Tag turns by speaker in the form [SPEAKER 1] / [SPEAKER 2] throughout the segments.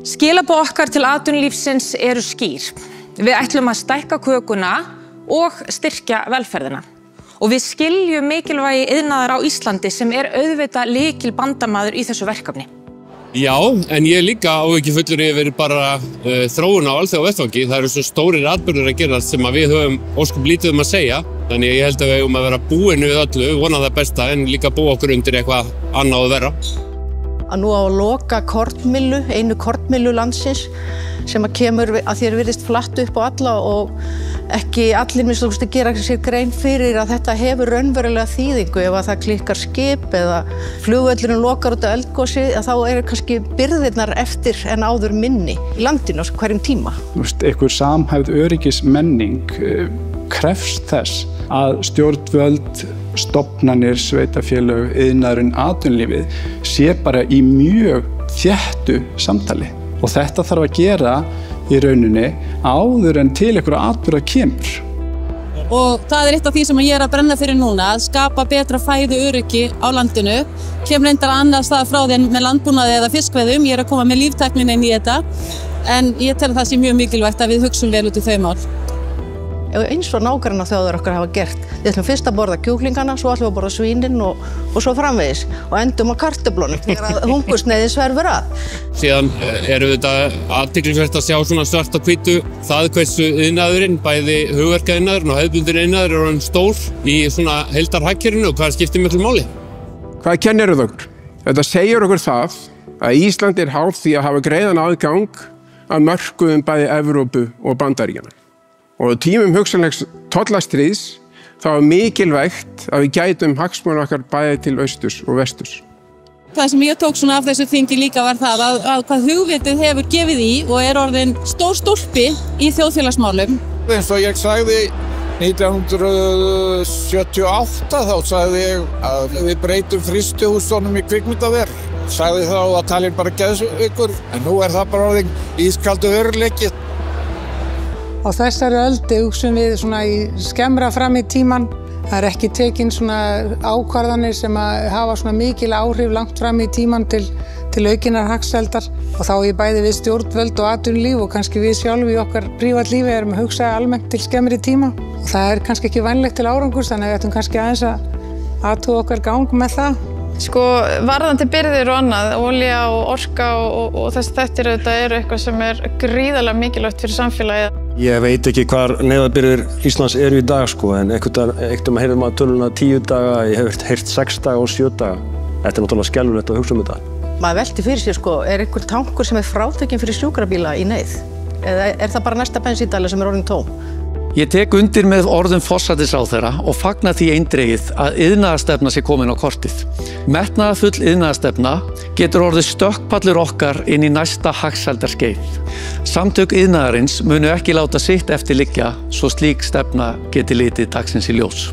[SPEAKER 1] Skilaboð okkar til atvinnulífsins eru skýr. Við ætlum að stækka kökuna og styrkja velferðina. Og við skiljum mikilvægi iðnaðar á Íslandi sem auðvitað lykilbandamaður í þessu verkefni.
[SPEAKER 2] Já, en ég líka áhyggjufullur yfir bara þróun á alþjóðavettvangi. Það eru svo stórir atburðir að gera sem að við höfum ósköp lítið að segja. Þannig ég held að við eigum að vera búin við öllu, vona það besta, en líka búa okkur undir eitthvað annað að vera.
[SPEAKER 3] Að nú á að loka kornmyllu, einu kornmyllu landsins sem að kemur að þér virðist flatt upp á alla og ekki allir minnst að gera sér grein fyrir að þetta hefur raunverulega þýðingu ef að það klikkar skip eða flugvöllurinn lokar út af eldgosi þá eru kannski byrðirnar eftir en áður minni í landinu á hverjum tíma.
[SPEAKER 4] Einhver samhæfð öryggismenning krefst þess að stjórnvöld, stofnanir, sveitarfélög, iðnaðurinn, atvinnulífið sé bara í mjög þéttu samtali. Og þetta þarf að gera í rauninni áður en til einhverja atburða kemur.
[SPEAKER 5] Og það eitt af því sem ég að brenna fyrir núna, að skapa betra fæðuöryggi á landinu. Kemur reyndar annars staðar frá því með landbúnaði eða fiskveiðum. Ég að koma með líftæknina inn í þetta. En ég tel að það sé mjög mikilvægt að við hugsum vel út í þau mál.
[SPEAKER 3] Eins og nágrannaþjóðir okkar hafa gert. Við ætlum fyrst að borða kjúklingana, svo ætlum við að borða svínin og svo framvegis. Og endum á kartöflunum þegar hungursneyðin sverfur að.
[SPEAKER 2] Síðan þetta athyglisvert að sjá svona svart og hvítu það hversu iðnaðurinn, bæði hugverkaiðnaðurinn og hefðbundinn iðnaður orðinn stór í svona heildarhagkerfinu og hvað skiptir miklu máli.
[SPEAKER 6] Hvað kennir þetta okkur? Þetta segir okkur það að Ísland háð því að hafa greiðan aðgang að mörkuðum bæði Evrópu og Bandaríkjanna. Og tímum hugsanlegs tollastríðs þá mikilvægt að við gætum hagsmuna okkar bæði til austurs og vesturs.
[SPEAKER 5] Það sem ég tók svona af þessu þingi líka var það að hvað hugvitið hefur gefið í og orðin stór stólpi í þjóðfélagsmálum.
[SPEAKER 7] Eins og ég sagði 1978 þá sagði ég að við breytum frystihúsunum í kvikmyndaver. Sagði þá að talin bara geðsveikur, en nú það bara orðin ískaldur veruleiki.
[SPEAKER 8] Á þessari öldu hugsum við svona í skemmra fram í tíman. Það ekki tekin svona ákvarðanir sem að hafa svona mikil áhrif langt fram í tíman til aukinnar hagsældar. Og þá í bæði við stjórnvöld og atvinnulíf og kannski við sjálf í okkar prívatlífi erum að hugsa almennt til skemmri tíma. Og það kannski ekki vænlegt til árangurs, þannig að við ættum kannski aðeins að athuga okkar gang með það.
[SPEAKER 9] Varðandi byrðir og annað, olía og orka og þessi þættir eru eitthvað sem gríðarlega mikilvægt fyrir samfélagið.
[SPEAKER 10] Ég veit ekki hvar neyðarbirgðir Íslands eru í dag, en einhvern veginn heyrði maður töluna 10 daga, ég hef heyrt 6 daga og 7 daga. Þetta náttúrulega skelfilegt að hugsa þetta.
[SPEAKER 3] Maður velti fyrir sér, einhver tankur sem frátekinn fyrir sjúkrabíla í neyð? Eða það bara næsta bensíndæla sem orðin tóm?
[SPEAKER 11] Ég tek undir með orðum forsætisráðherra og fagna því eindregið að iðnaðarstefna sé komin á kortið. Metnaðarfull iðnaðarstefna getur orðið stökkpallur okkar inn í næsta hagsældarskeið. Samtök iðnaðarins munu ekki láta sitt eftir liggja svo slík stefna geti litið dagsins í ljós.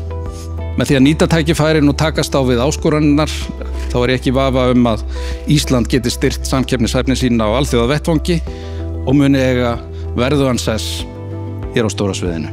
[SPEAKER 12] Með því að nýta tækifærin og takast á við áskoranirnar, þá ég ekki í vafa að Ísland geti styrkt samkeppnishæfni sína á alþjóðavettvangi og muni eiga verðugan sess hér á stóra sviðinu.